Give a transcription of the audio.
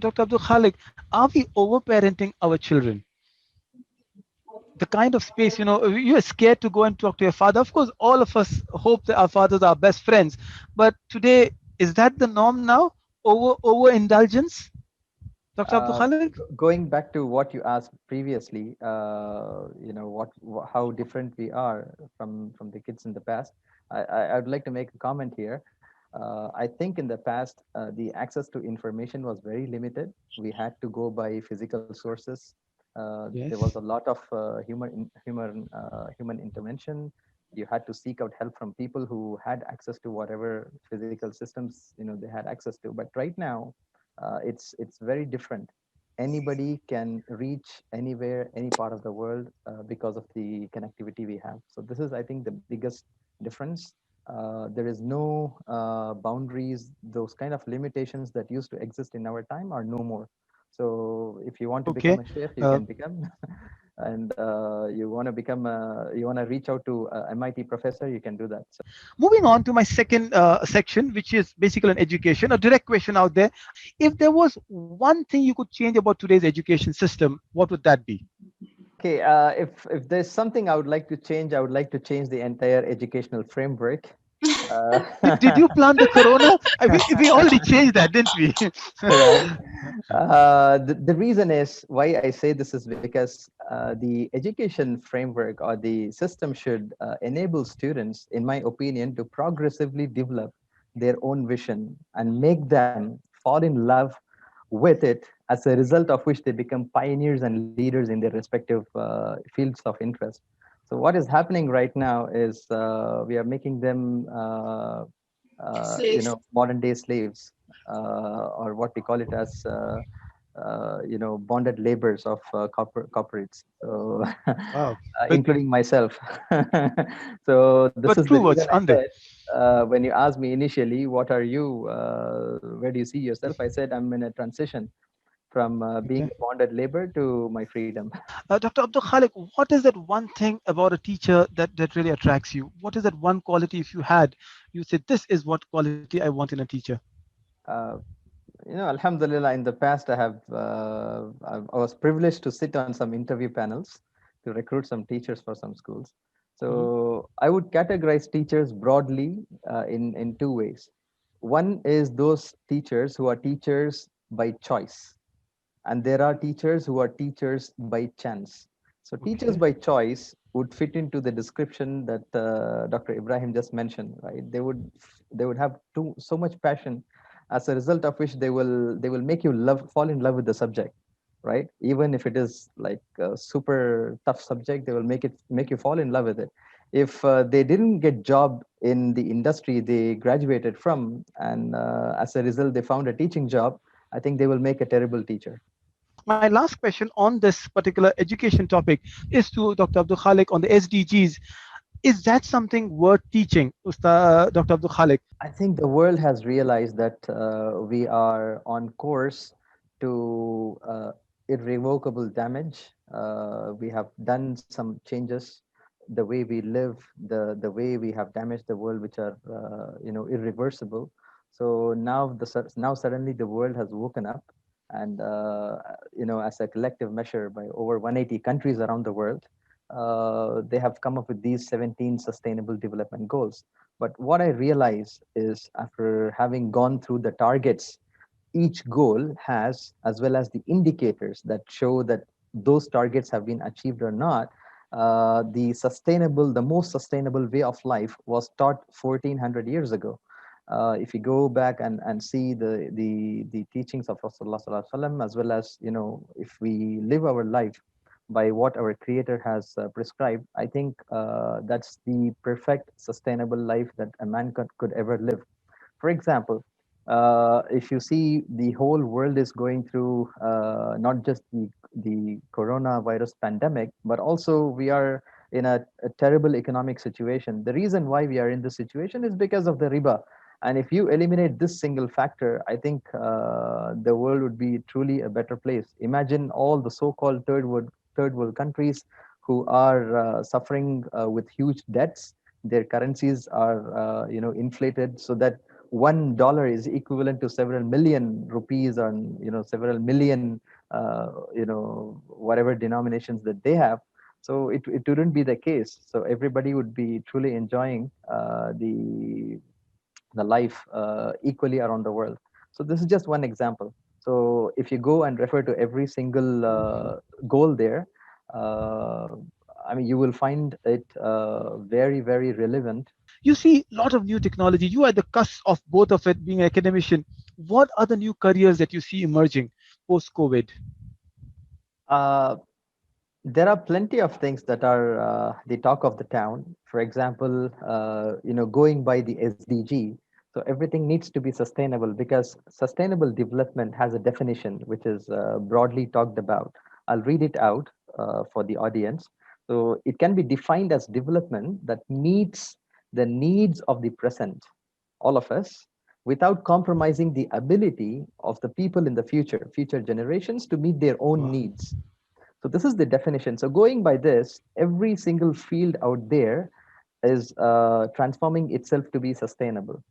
Dr. Abdul Khalik, are we overparenting our children? The kind of space, you're scared to go and talk to your father. Of course, all of us hope that our fathers are best friends, but today, is that the norm now? Overindulgence, Dr. Abdul Uh, Khalik? Going back to what you asked previously, how different we are from the kids in the past. I would like to make a comment here. I think in the past, the access to information was very limited. We had to go by physical sources. There was a Yes. lot of human intervention. You had to seek out help from people who had access to whatever physical systems they had access to. But right now, it's very different. Anybody can reach anywhere, any part of the world, because of the connectivity we have. So this is, I think, the biggest difference. There is no boundaries. Those kind of limitations that used to exist in our time are no more. So if you want to become Okay. a chef, you Uh, can become. And you want to reach out to a MIT professor, you can do that. So Moving on to my second section, which is basically an education, a direct question out there. If there was one thing you could change about today's education system, what would that be? okay, if there's something I would like to change, I would like to change the entire educational framework. Did you plan the corona? We already changed that, didn't we? Right. The reason is why I say this is because the education framework or the system should enable students, in my opinion, to progressively develop their own vision and make them fall in love with it, as a result of which they become pioneers and leaders in their respective fields of interest. So what is happening right now is we are making them Slaves. modern day slaves, or what we call it as bonded laborers of corporates. So Wow. But including myself. So this is but the true reason words, I Ande. said, when you asked me initially, what are you, where do you see yourself, I said I'm in a transition from being Okay. a bonded labor to my freedom. Dr. Abdul Khalik, what is that one thing about a teacher that really attracts you? What is that one quality, if you had, you said, this is what quality I want in a teacher? uh, Alhamdulillah, in the past, I was privileged to sit on some interview panels to recruit some teachers for some schools. Mhm. So I would categorize teachers broadly in two ways. One is those teachers who are teachers by choice, and there are teachers who are teachers by chance. So teachers Okay. by choice would fit into the description that Dr. Ibrahim just mentioned, right? They would have so much passion, as a result of which they will make you fall in love with the subject, right? Even if it is like a super tough subject, they will make you fall in love with it. If they didn't get job in the industry they graduated from, and as a result they found a teaching job, I think they will make a terrible teacher. My last question on this particular education topic is to Dr. Abdul Khalik on the SDGs. Is that something worth teaching, Dr. Abdul Khalik? I think the world has realized that we are on course to irrevocable damage. We have done some changes, the way we live, the way we have damaged the world, which are irreversible. So now suddenly the world has woken up, and as a collective measure by over 180 countries around the world, they have come up with these 17 sustainable development goals. But what I realize is, after having gone through the targets each goal has, as well as the indicators that show that those targets have been achieved or not, the most sustainable way of life was taught 1400 years ago. If you go back and see the teachings of Rasulullah Sallallahu Alaihi Wasallam, as well as if we live our life by what our creator has prescribed, I think that's the perfect sustainable life that a man could ever live. For example, if you see, the whole world is going through not just the coronavirus pandemic, but also we are in a terrible economic situation. The reason why we are in this situation is because of the riba. And if you eliminate this single factor, I think the world would be truly a better place. Imagine all the so-called third world countries who are suffering with huge debts. Their currencies are inflated, so that $1 is equivalent to several million rupees, or several million, whatever denominations that they have. So it wouldn't be the case. So everybody would be truly enjoying the life equally around the world. So this is just one example. So if you go and refer to every single goal there, uh, I mean, you will find it very, very relevant. You see a lot of new technology. You are at the cusp of both of it, being an academician. What are the new careers that you see emerging post COVID? Uh, there are plenty of things that are the talk of the town. For example, going by the SDG. So everything needs to be sustainable, because sustainable development has a definition which is broadly talked about. I'll read it out for the audience. So it can be defined as development that meets the needs of the present, all of us, without compromising the ability of the people in the future generations, to meet their own Wow. needs. So this is the definition. So going by this, every single field out there is transforming itself to be sustainable.